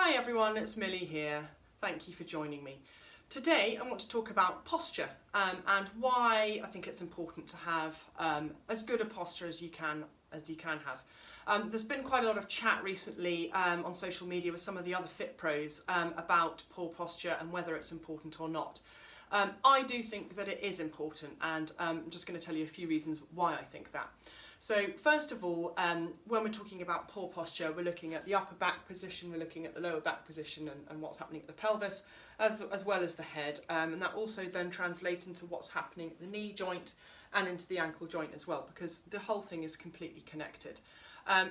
Hi everyone, it's Millie here. Thank you for joining me. Today I want to talk about posture and why I think it's important to have as good a posture as you can have. There's been quite a lot of chat recently on social media with some of the other fit pros about poor posture and whether it's important or not. I do think that it is important, and I'm just going to tell you a few reasons why I think that. So first of all, when we're talking about poor posture, we're looking at the upper back position, we're looking at the lower back position and what's happening at the pelvis, as well as the head. And that also then translates into what's happening at the knee joint and into the ankle joint as well, because the whole thing is completely connected.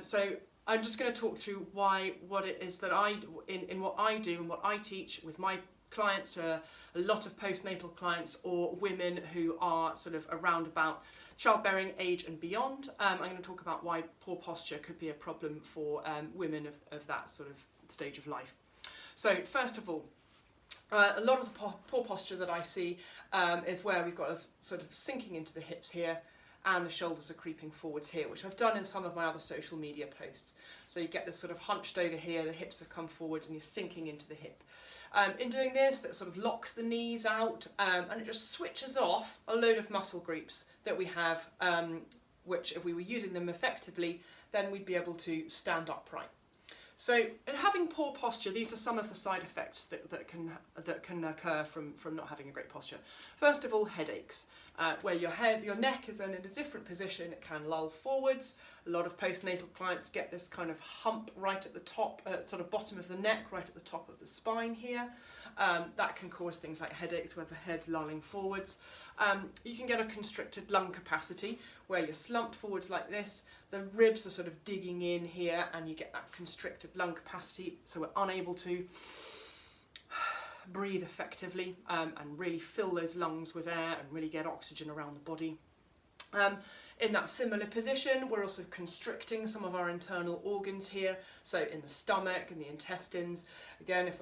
So I'm just going to talk through what it is that I do in what I do and what I teach with my clients, a lot of postnatal clients or women who are sort of around about childbearing age and beyond. I'm going to talk about why poor posture could be a problem for women of that sort of stage of life. So first of all, a lot of the poor posture that I see is where we've got us sort of sinking into the hips here and the shoulders are creeping forwards here, which I've done in some of my other social media posts. So you get this sort of hunched over here, the hips have come forward and you're sinking into the hip. In doing this, that sort of locks the knees out and it just switches off a load of muscle groups that we have, which if we were using them effectively, then we'd be able to stand upright. So in having poor posture, these are some of the side effects that can occur from not having a great posture. First of all, headaches, where your neck is then in a different position, it can loll forwards. A lot of postnatal clients get this kind of hump right at the top, sort of bottom of the neck, right at the top of the spine here. That can cause things like headaches where the head's lolling forwards. You can get a constricted lung capacity where you're slumped forwards like this. The ribs are sort of digging in here and you get that constricted lung capacity, so we're unable to breathe effectively and really fill those lungs with air and really get oxygen around the body. In that similar position, we're also constricting some of our internal organs here, so in the stomach and the intestines. Again, if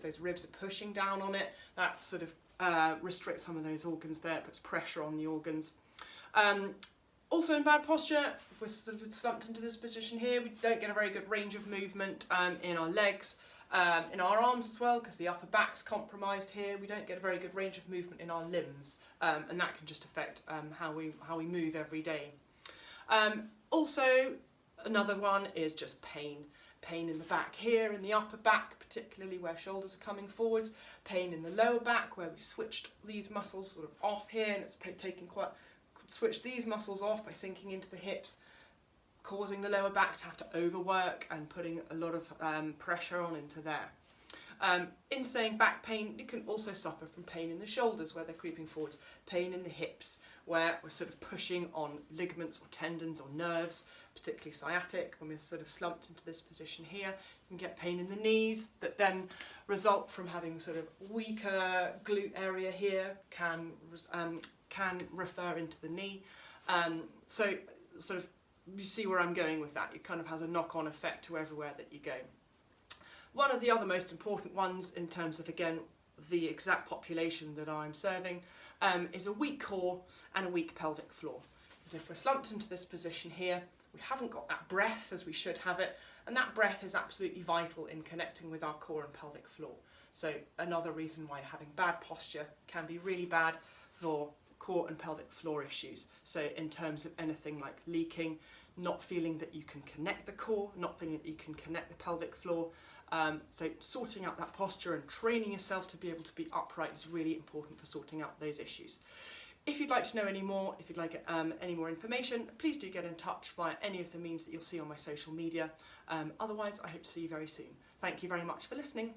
those ribs are pushing down on it, that sort of restricts some of those organs there, puts pressure on the organs. Also in bad posture, if we're sort of slumped into this position here, we don't get a very good range of movement in our legs, in our arms as well, because the upper back's compromised here. We don't get a very good range of movement in our limbs, and that can just affect how we move every day. Also, another one is just pain. Pain in the back here, in the upper back, particularly where shoulders are coming forwards. Pain in the lower back, where we've switched these muscles sort of off here, and it's switch these muscles off by sinking into the hips, causing the lower back to have to overwork and putting a lot of pressure on into there. In saying back pain, you can also suffer from pain in the shoulders where they're creeping forward, pain in the hips where we're sort of pushing on ligaments or tendons or nerves, particularly sciatic, when we're sort of slumped into this position here. You can get pain in the knees that then result from having sort of weaker glute area here, can refer into the knee. So sort of you see where I'm going with that. It kind of has a knock-on effect to everywhere that you go. One of the other most important ones in terms of, again, the exact population that I'm serving is a weak core and a weak pelvic floor. Because if we're slumped into this position here, we haven't got that breath as we should have it, and that breath is absolutely vital in connecting with our core and pelvic floor. So another reason why having bad posture can be really bad for core and pelvic floor issues. So in terms of anything like leaking, not feeling that you can connect the core, not feeling that you can connect the pelvic floor. So sorting out that posture and training yourself to be able to be upright is really important for sorting out those issues. If you'd like to know any more, if you'd like any more information, please do get in touch via any of the means that you'll see on my social media. Otherwise, I hope to see you very soon. Thank you very much for listening.